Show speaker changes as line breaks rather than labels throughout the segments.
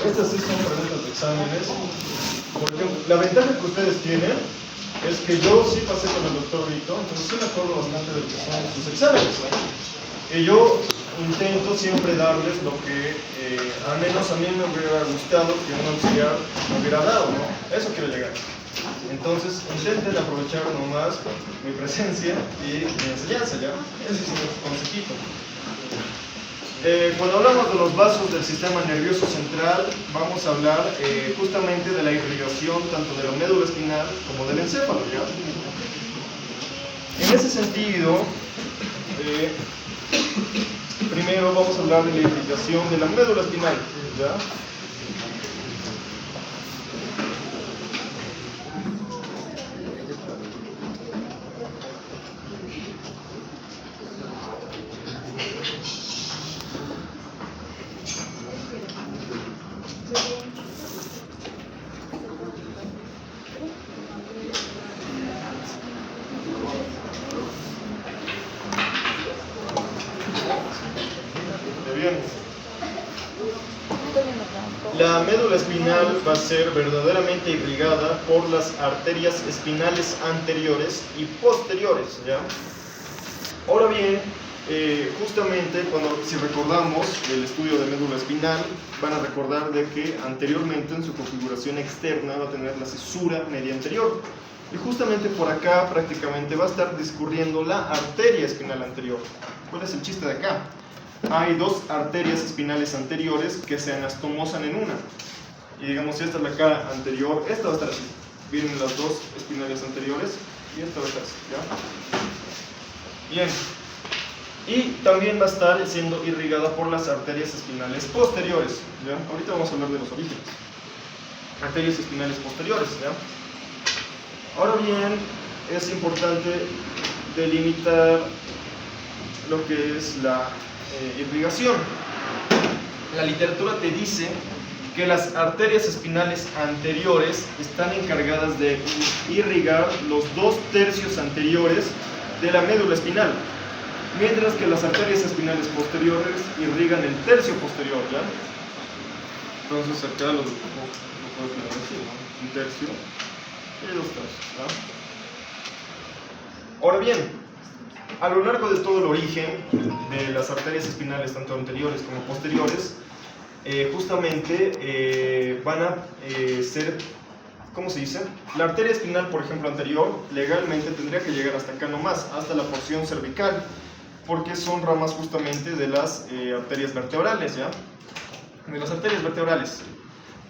Estas sí son preguntas de exámenes. Por ejemplo, la ventaja que ustedes tienen es que yo sí pasé con el doctor Rito, entonces sí me acuerdo bastante de lo que son sus exámenes, ¿no? Y yo intento siempre darles lo que al menos a mí me hubiera gustado que un auxiliar me hubiera dado, ¿no? Eso quiero llegar. Entonces intenten aprovechar nomás mi presencia y mi enseñanza, ¿ya? Ese es un consejito. Cuando hablamos de los vasos del sistema nervioso central, vamos a hablar justamente de la irrigación tanto de la médula espinal como del encéfalo, ¿ya? En ese sentido, primero vamos a hablar de la irrigación de la médula espinal, ¿ya? La médula espinal va a ser verdaderamente irrigada por las arterias espinales anteriores y posteriores, ¿ya? Ahora bien, justamente si recordamos el estudio de médula espinal, van a recordar de que anteriormente en su configuración externa va a tener la cesura media anterior. Y justamente por acá prácticamente va a estar discurriendo la arteria espinal anterior. ¿Cuál es el chiste de acá? Hay dos arterias espinales anteriores que se anastomosan en una. Y digamos, esta es la cara anterior, esta va a estar así. Vienen las dos espinales anteriores y esta va a estar así, ¿ya? Bien. Y también va a estar siendo irrigada por las arterias espinales posteriores, ¿ya? Ahorita vamos a hablar de los orígenes. Arterias espinales posteriores, ¿ya? Ahora bien, es importante delimitar lo que es la irrigación. La literatura te dice que las arterias espinales anteriores están encargadas de irrigar los 2/3 anteriores de la médula espinal, mientras que las arterias espinales posteriores irrigan el tercio posterior, ¿ya? Entonces acá lo puedes poner así, ¿no? 1/3 y 2/3, ¿ya? Ahora bien, a lo largo de todo el origen de las arterias espinales, tanto anteriores como posteriores, justamente van a ser, ¿cómo se dice? La arteria espinal, por ejemplo, anterior, legalmente tendría que llegar hasta acá nomás, hasta la porción cervical, porque son ramas justamente de las arterias vertebrales, ¿ya? De las arterias vertebrales.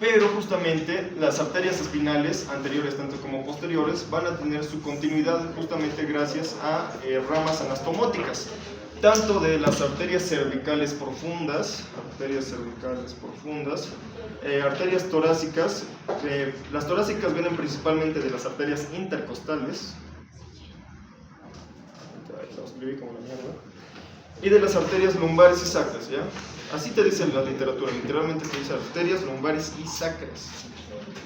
Pero justamente las arterias espinales, anteriores tanto como posteriores, van a tener su continuidad justamente gracias a ramas anastomóticas, tanto de las arterias cervicales profundas, arterias torácicas. Las torácicas vienen principalmente de las arterias intercostales, lo escribí como la mierda, y de las arterias lumbares y sacras, ¿ya? Así te dice la literatura, literalmente te dice arterias lumbares y sacras,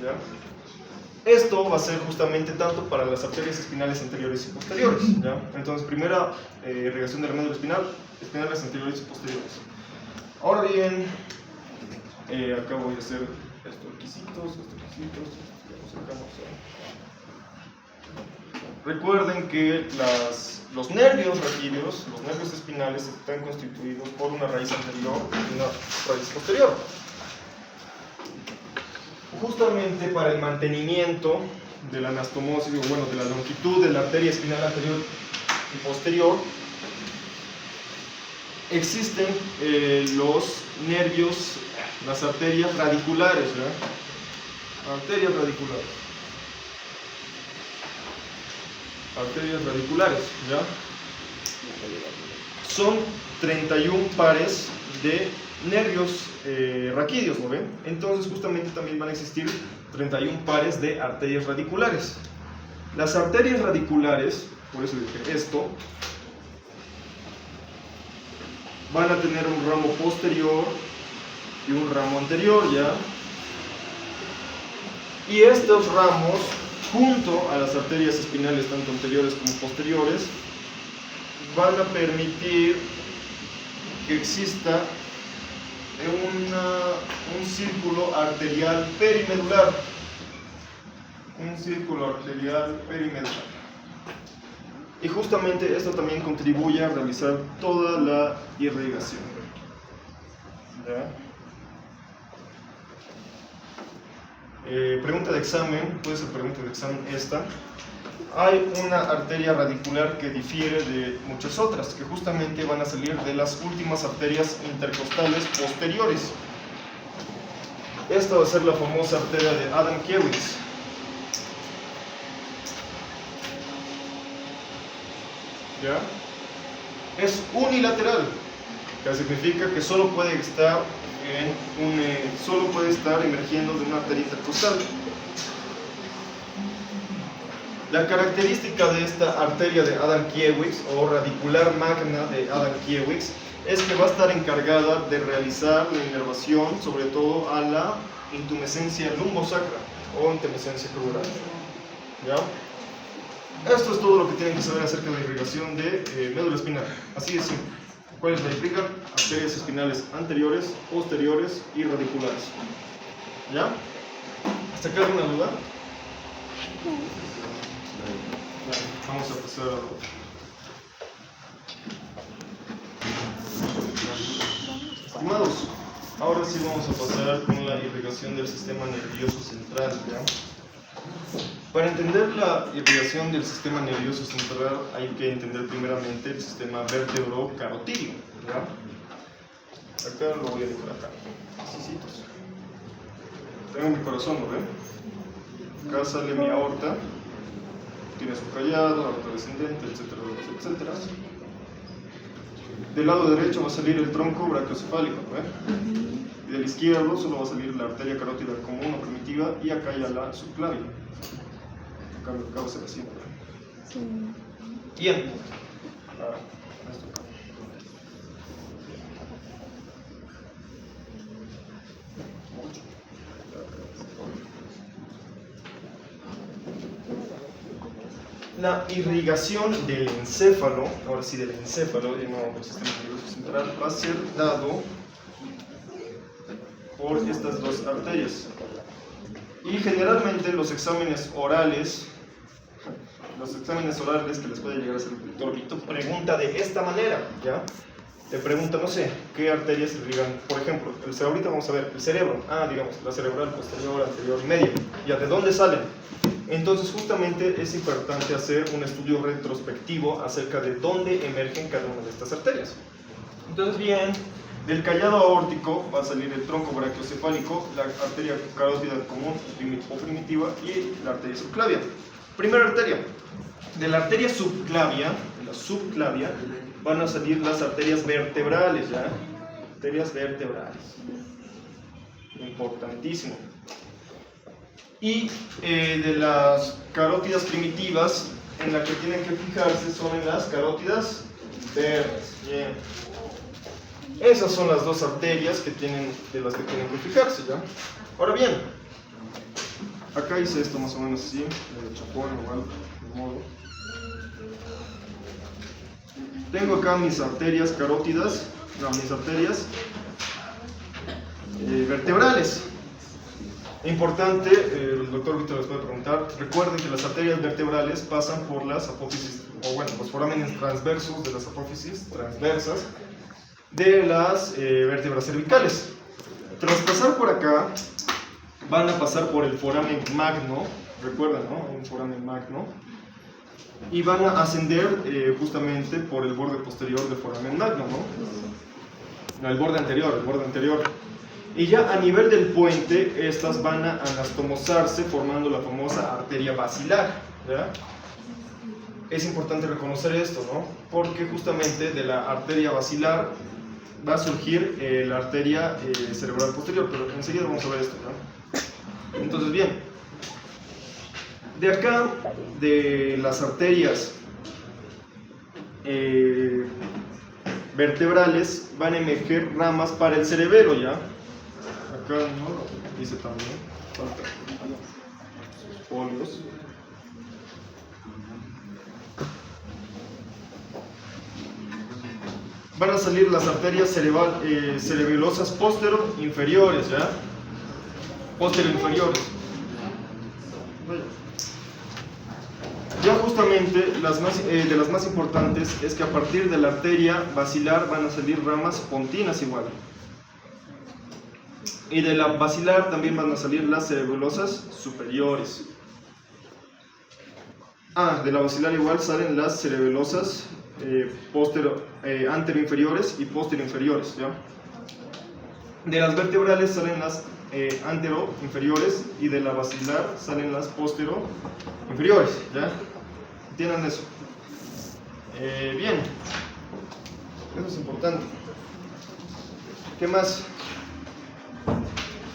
¿ya? Esto va a ser justamente tanto para las arterias espinales anteriores y posteriores, ¿ya? Entonces, primera irrigación de la médula espinal, espinales anteriores y posteriores. Ahora bien, acá voy a hacer estos requisitos. Recuerden que los nervios raquídeos, los nervios espinales, están constituidos por una raíz anterior y una raíz posterior. Justamente para el mantenimiento de la anastomosis, o bueno, de la longitud de la arteria espinal anterior y posterior, existen los nervios, las arterias radiculares, ¿verdad? Arterias radiculares, ¿ya? Son 31 pares de nervios raquídeos, ¿no ven? Entonces justamente también van a existir 31 pares de arterias radiculares. Las arterias radiculares, por eso dije esto, van a tener un ramo posterior y un ramo anterior, ¿ya? Y estos ramos, junto a las arterias espinales tanto anteriores como posteriores, van a permitir que exista un círculo arterial perimedular. Un círculo arterial perimedular. Y justamente esto también contribuye a realizar toda la irrigación. ¿Ya? Pregunta de examen, puede ser pregunta de examen esta. Hay una arteria radicular que difiere de muchas otras, que justamente van a salir de las últimas arterias intercostales posteriores. Esta va a ser la famosa arteria de Adam-Kiewicz. ¿Ya? Es unilateral, que significa que solo puede estar emergiendo de una arteria intercostal. La característica de esta arteria de Adam-Kiewicz o radicular magna de Adam-Kiewicz es que va a estar encargada de realizar la inervación, sobre todo a la intumescencia lumbosacra o intumescencia crural. ¿Ya? Esto es todo lo que tienen que saber acerca de la irrigación de médula espinal. Así de simple. ¿Cuáles la irrigan? Arterias espinales anteriores, posteriores y radiculares. ¿Ya? ¿Hasta acá alguna duda? Vamos a pasar a lo otro. Estimados, ahora sí vamos a pasar con la irrigación del sistema nervioso central. ¿Ya? Para entender la irrigación del sistema nervioso central hay que entender primeramente el sistema vértebro-carotídeo. ¿Ya? Acá lo voy a dejar acá. Asícitos. Tengo mi corazón, ¿lo ven? Acá sale mi aorta. Tiene su callado, aorta descendente, etcétera, etcétera. Del lado derecho va a salir el tronco brachiocefálico, ¿ven? Y del izquierdo solo va a salir la arteria carótida común o primitiva y acá ya la subclavia. Acá va a ser así. Sí. Bien. Ahora, esto acá. La irrigación del encéfalo, ahora sí del encéfalo, llamado por el sistema nervioso central, va a ser dado por estas dos arterias. Y generalmente los exámenes orales que les puede llegar a hacer el doctor pregunta de esta manera, ¿ya? Te pregunta, no sé, ¿qué arterias irrigan? Por ejemplo, ahorita vamos a ver el cerebro, digamos, la cerebral, posterior, anterior y media. ¿Ya de dónde salen? Entonces, justamente es importante hacer un estudio retrospectivo acerca de dónde emergen cada una de estas arterias. Entonces, bien, del callado aórtico va a salir el tronco brachiocefálico, la arteria carótida común o primitiva y la arteria subclavia. Primera arteria. De la arteria subclavia, van a salir las arterias vertebrales, ¿ya? Arterias vertebrales. Importantísimo. Y de las carótidas primitivas, en la que tienen que fijarse son en las carótidas verdes. Bien. Esas son las dos arterias de las que tienen que fijarse, ¿ya? Ahora bien, acá hice esto más o menos así, de chapón igual, de modo. Tengo acá mis arterias carótidas, mis arterias vertebrales. Importante, el doctor Víctor les puede preguntar, recuerden que las arterias vertebrales pasan por las apófisis, o bueno, los forámenes transversos de las apófisis transversas de las vértebras cervicales. Tras pasar por acá, van a pasar por el foramen magno, recuerdan, ¿no? Un foramen magno, y van a ascender justamente por el borde posterior del foramen magno, ¿no? El borde anterior. Y ya a nivel del puente, estas van a anastomosarse formando la famosa arteria basilar, ¿ya? Es importante reconocer esto, ¿no? Porque justamente de la arteria basilar va a surgir la arteria cerebral posterior, pero enseguida vamos a ver esto, ¿no? Entonces, bien, de acá, de las arterias vertebrales, van a emerger ramas para el cerebelo, ¿ya? Acá no, dice también, falta folios. van a salir las arterias cerebelosas inferiores, ¿ya? Inferiores. Ya justamente de las más importantes es que a partir de la arteria basilar van a salir ramas pontinas igual. Y de la basilar también van a salir las cerebelosas superiores. De la basilar igual salen las cerebelosas anteroinferiores y posterior-inferiores, ¿ya? De las vertebrales salen las antero-inferiores y de la basilar salen las postero-inferiores, ¿ya? ¿Entienden eso? Bien, eso es importante. ¿Qué más?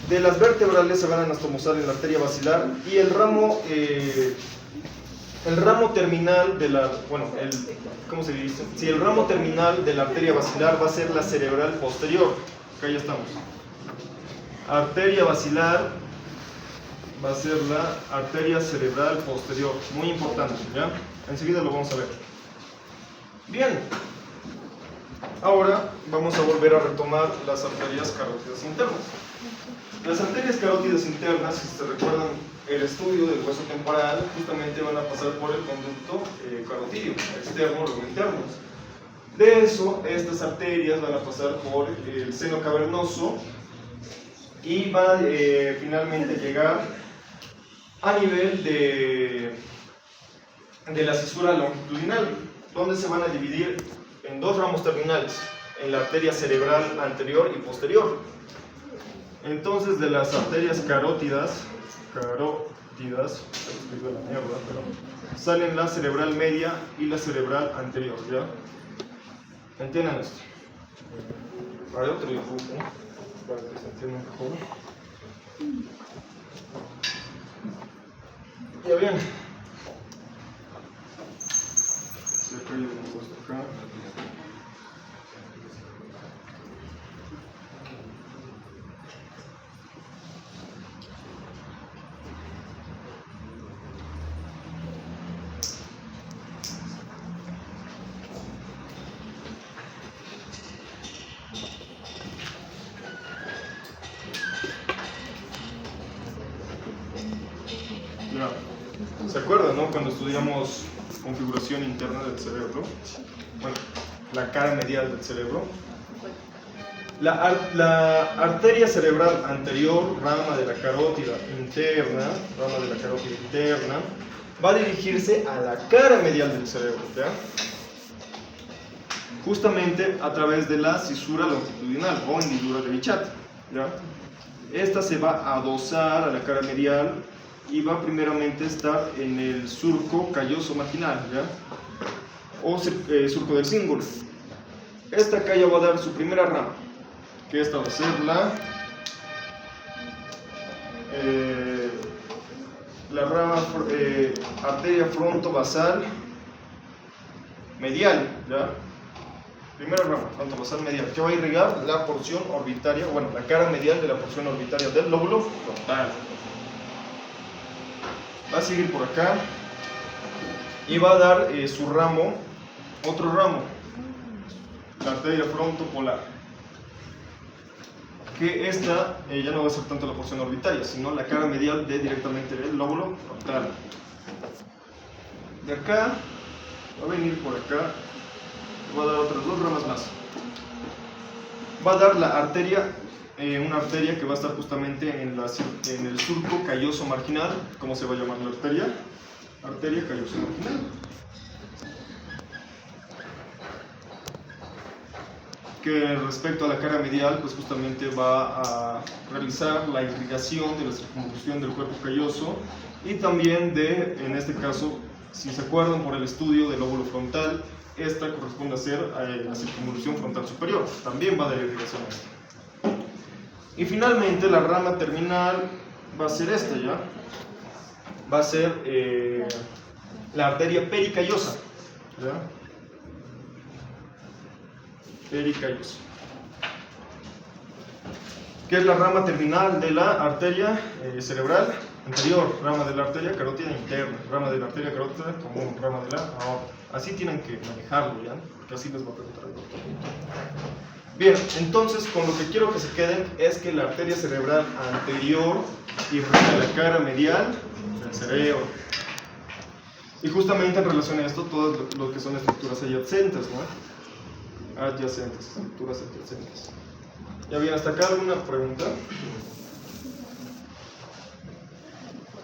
De las vertebrales se van a anastomosar en la arteria basilar y el ramo terminal de la, ¿cómo se dice? Sí, el ramo terminal de la arteria basilar va a ser la cerebral posterior. Acá ya estamos. Arteria basilar va a ser la arteria cerebral posterior, muy importante, ¿ya? Enseguida lo vamos a ver. Bien, ahora vamos a volver a retomar las arterias carótidas internas. Las arterias carótidas internas, si se recuerdan el estudio del hueso temporal, justamente van a pasar por el conducto carotidio, externo o interno. De eso, estas arterias van a pasar por el seno cavernoso y van finalmente llegar a nivel de la cisura longitudinal, donde se van a dividir en dos ramos terminales, en la arteria cerebral anterior y posterior. Entonces, de las arterias carótidas, salen la cerebral media y la cerebral anterior, ¿ya? ¿Entienden esto? Haré otro dibujo para que se entienda mejor. Ya bien. Se ha caído un puesto acá. ¿Se acuerdan, no? Cuando estudiamos configuración interna del cerebro, bueno, la cara medial del cerebro, la arteria cerebral anterior, rama de la carótida interna, va a dirigirse a la cara medial del cerebro, ¿ya? Justamente a través de la cisura longitudinal o hendidura de Bichat, ¿ya? Esta se va a adosar a la cara medial y va primeramente a estar en el surco calloso marginal, ¿ya? O surco del cíngulo. Esta acá ya va a dar su primera rama, que esta va a ser la rama arteria fronto-basal medial, ¿ya? Primera rama, fronto-basal medial, que va a irrigar la porción orbitaria, la cara medial de la porción orbitaria del lóbulo frontal. Va a seguir por acá y va a dar su ramo, otro ramo, la arteria frontopolar, que esta ya no va a ser tanto la porción orbitaria, sino la cara medial directamente del lóbulo frontal. De acá va a venir por acá, va a dar otras dos ramas más. Va a dar la arteria, una arteria que va a estar justamente en el surco calloso marginal. ¿Cómo se va a llamar la arteria? Arteria calloso marginal. Que respecto a la cara medial, pues justamente va a realizar la irrigación de la circunvolución del cuerpo calloso y también en este caso, si se acuerdan por el estudio del lóbulo frontal, esta corresponde a ser la circunvolución frontal superior. También va a dar irrigación a esta. Y finalmente la rama terminal va a ser esta, ¿ya? Va a ser la arteria pericallosa, ¿ya? Pericallosa, que es la rama terminal de la arteria cerebral anterior, rama de la arteria carótida interna, rama de la arteria carótida común, rama de la aorta. Así tienen que manejarlo, ¿ya? Porque así les va a preguntar el doctor. Bien, entonces con lo que quiero que se queden es que la arteria cerebral anterior irriga la cara medial del cerebro. Y justamente en relación a esto, todo lo que son estructuras adyacentes, ¿no? Adyacentes, estructuras adyacentes. ¿Ya bien hasta acá alguna pregunta?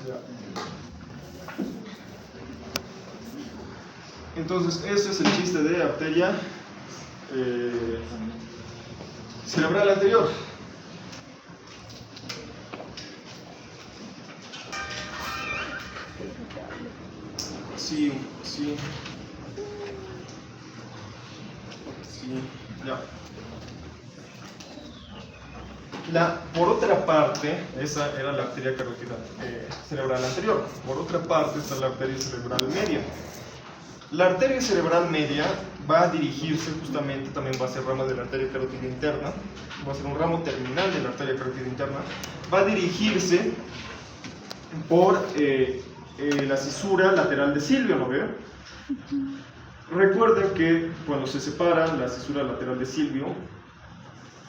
Ya. Entonces, ese es el chiste de arteria cerebral anterior. Sí, ya. Por otra parte, esa era la arteria carótida cerebral anterior. Por otra parte está la arteria cerebral media. La arteria cerebral media va a dirigirse justamente, también va a ser rama de la arteria carótida interna, va a ser un ramo terminal de la arteria carótida interna, va a dirigirse por la cisura lateral de Silvio, ¿no ve? Recuerden que cuando se separa la cisura lateral de Silvio,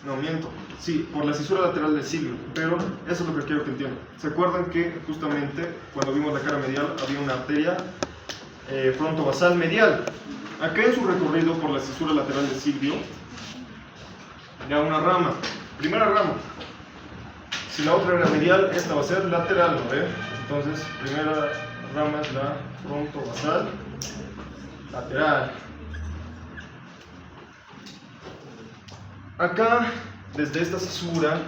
no miento, sí, por la cisura lateral de Silvio, pero eso es lo que quiero que entiendan. ¿Se acuerdan que justamente cuando vimos la cara medial había una arteria frontovasal medial? Acá en su recorrido por la cisura lateral de Silvio, ya una rama, primera rama. Si la otra era medial, esta va a ser lateral, ¿no ve? Entonces, primera rama es la frontovasal lateral. Acá, desde esta cisura,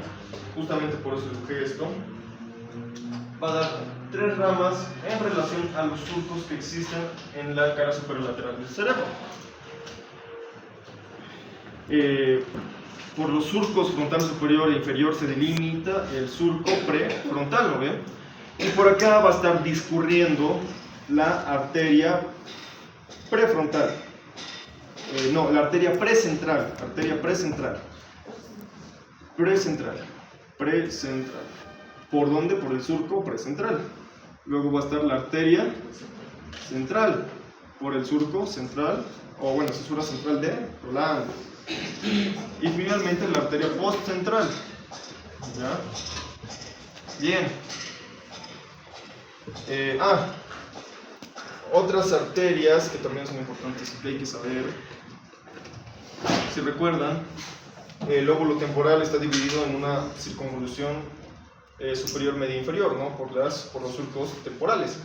justamente por eso dibujé esto, va a dar 3 ramas en relación a los surcos que existen en la cara superior lateral del cerebro. Por los surcos frontal superior e inferior se delimita el surco prefrontal, ¿no ven? Y por acá va a estar discurriendo la arteria prefrontal. No, la arteria precentral. ¿Por dónde? Por el surco precentral. Luego va a estar la arteria central, por el surco central, o bueno, cisura central de Roland. Y finalmente la arteria postcentral. ¿Ya? Bien. Otras arterias que también son importantes que hay que saber. Si recuerdan, el lóbulo temporal está dividido en una circunvolución superior, media, inferior, ¿no? Por los surcos temporales.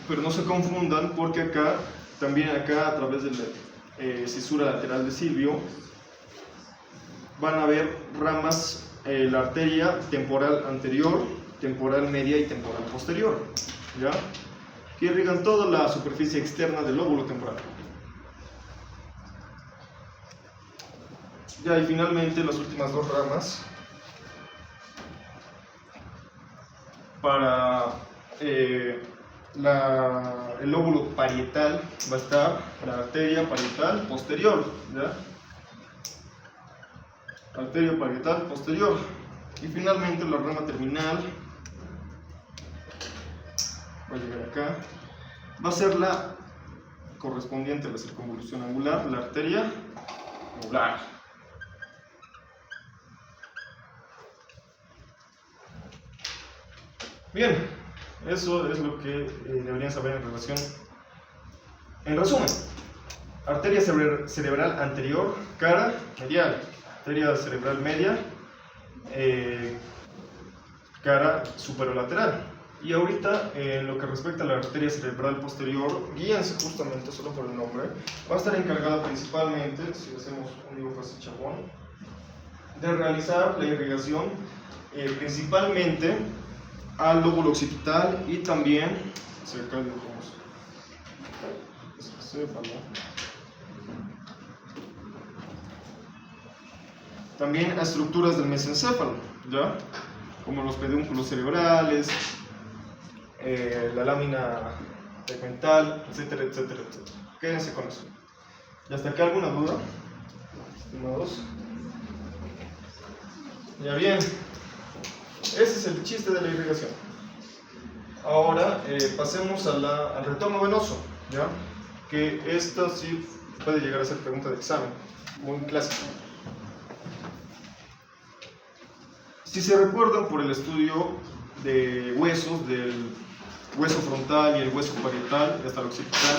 Pero no se confundan porque acá, también acá a través de la cisura lateral de Silvio, van a haber ramas, la arteria temporal anterior, temporal media y temporal posterior, ¿ya? Que irrigan toda la superficie externa del lóbulo temporal. Ya, y finalmente las últimas 2 ramas para el lóbulo parietal va a estar la arteria parietal posterior, ¿ya? Arteria parietal posterior. Y finalmente la rama terminal va a llegar acá, va a ser la correspondiente a la circunvolución angular, la arteria angular. Bien, eso es lo que deberían saber en relación. En resumen, arteria cerebral anterior, cara medial, arteria cerebral media, cara superolateral. Y ahorita, en lo que respecta a la arteria cerebral posterior, guíense justamente solo por el nombre, va a estar encargada principalmente, si hacemos un dibujo así chabón, de realizar la irrigación principalmente al lóbulo occipital y también, cerca de también a estructuras del mesencéfalo, ¿ya? Como los pedúnculos cerebrales, la lámina tegmental, etcétera, etcétera, etcétera. Quédense con eso. ¿Y hasta acá alguna duda, estimados? Ya bien, ese es el chiste de la irrigación. Ahora pasemos al retorno venoso, ¿ya? que esto sí puede llegar a ser pregunta de examen, muy clásico. Si se recuerdan por el estudio de huesos, del hueso frontal y el hueso parietal, hasta el occipital,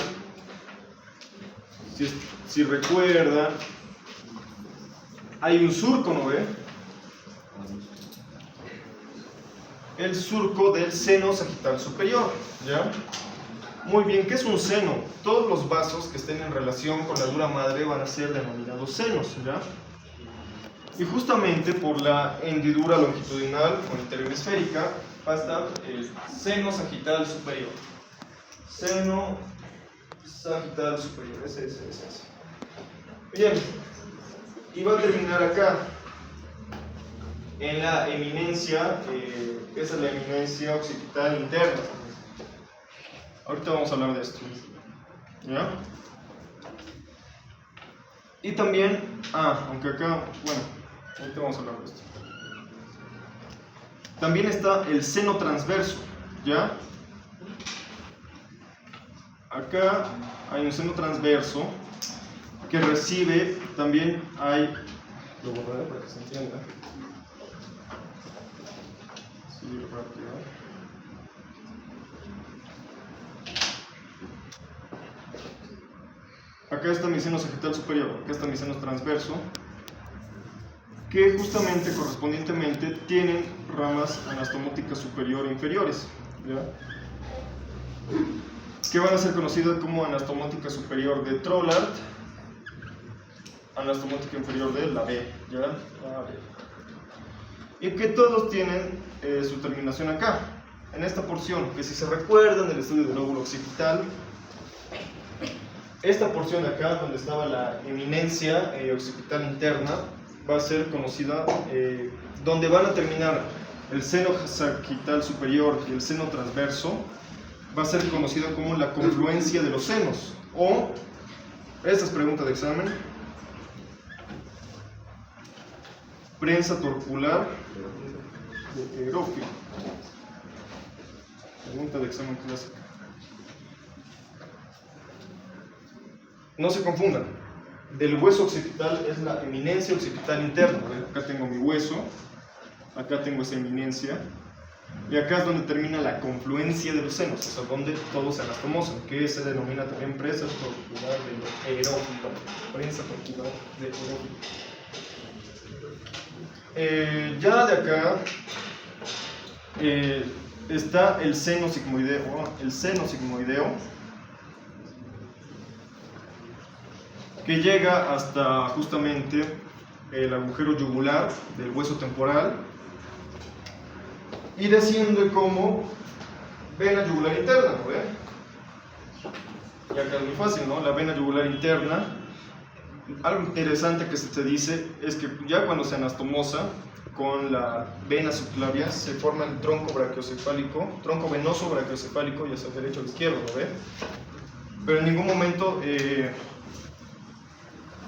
si recuerdan, hay un surco, ¿no ve? El surco del seno sagital superior, ¿ya? Muy bien, ¿qué es un seno? Todos los vasos que estén en relación con la dura madre van a ser denominados senos, ¿ya? Y justamente por la hendidura longitudinal o interhemisférica va a estar el seno sagital superior. Seno sagital superior, ese. Bien, y va a terminar acá, en la eminencia, esa es la eminencia occipital interna. Ahorita vamos a hablar de esto, ¿ya? Y también, aunque acá, bueno, ahorita vamos a hablar de esto. También está el seno transverso, ¿ya? Acá hay un seno transverso que recibe, también hay, lo borraré para que se entienda. Sí, rápido. Acá está mi seno sagital superior, acá está mi seno transverso, que justamente, correspondientemente, tienen ramas anastomóticas superior e inferiores, ¿ya? Que van a ser conocidas como anastomótica superior de Trollard, anastomótica inferior de la B, ¿ya? La B. Y que todos tienen su terminación acá, en esta porción, que si se recuerdan del estudio del lóbulo occipital, esta porción de acá, donde estaba la eminencia occipital interna, va a ser conocida, donde van a terminar el seno sagital superior y el seno transverso, va a ser conocido como la confluencia de los senos, o, esta es pregunta de examen, prensa torcular de Erófilo. Pregunta de examen clásica. No se confundan, del hueso occipital es la eminencia occipital interna. Acá tengo mi hueso, acá tengo esa eminencia, y acá es donde termina la confluencia de los senos, o sea, donde todos se anastomosan, que se denomina también prensa torcular de Erófilo. Prensa torcular de Erófilo. Ya de acá está el seno sigmoideo, que llega hasta justamente el agujero yugular del hueso temporal y desciende como vena yugular interna, ¿no ve? Y acá es muy fácil, ¿no? La vena yugular interna. Algo interesante que se te dice es que ya cuando se anastomosa con la vena subclavia se forma el tronco brachiocefálico, tronco venoso brachiocefálico, ya sea derecho o izquierdo, ¿no ve? Pero en ningún momento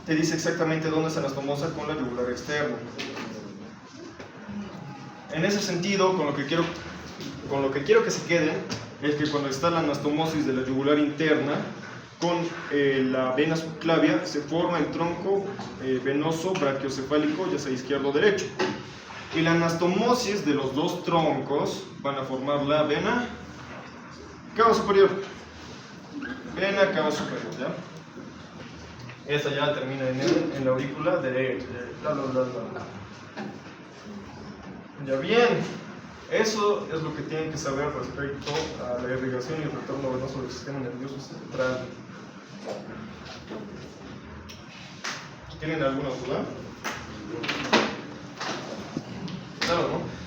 te dice exactamente dónde se anastomosa con la yugular externa. En ese sentido, con lo que quiero que se queden es que cuando está la anastomosis de la yugular interna con la vena subclavia se forma el tronco venoso brachiocefálico, ya sea izquierdo o derecho. Y la anastomosis de los dos troncos van a formar la vena cava superior. Vena cava superior, ¿ya? Esta ya termina en la aurícula derecha. Ya bien, eso es lo que tienen que saber respecto a la irrigación y el retorno venoso del sistema nervioso central. ¿Tienen alguna duda? Claro, ¿no?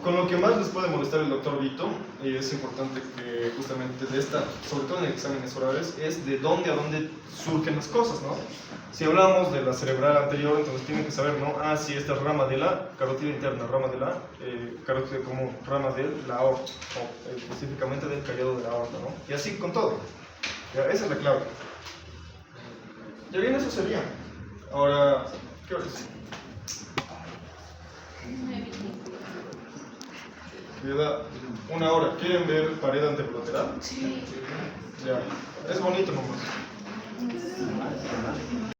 Con lo que más les puede molestar el doctor Vito, y es importante que justamente de esta, sobre todo en exámenes orales, es de dónde a dónde surgen las cosas, ¿no? Si hablamos de la cerebral anterior, entonces tienen que saber, ¿no? Si esta es rama de la carótida interna, rama de la carótida como rama de la aorta, o específicamente del callado de la aorta, ¿no? Y así con todo. Ya, esa es la clave. Ya bien, eso sería. Ahora, ¿qué hora es? Queda 1 hora. ¿Quieren ver pared anterolateral?
Sí.
Ya. Es bonito nomás.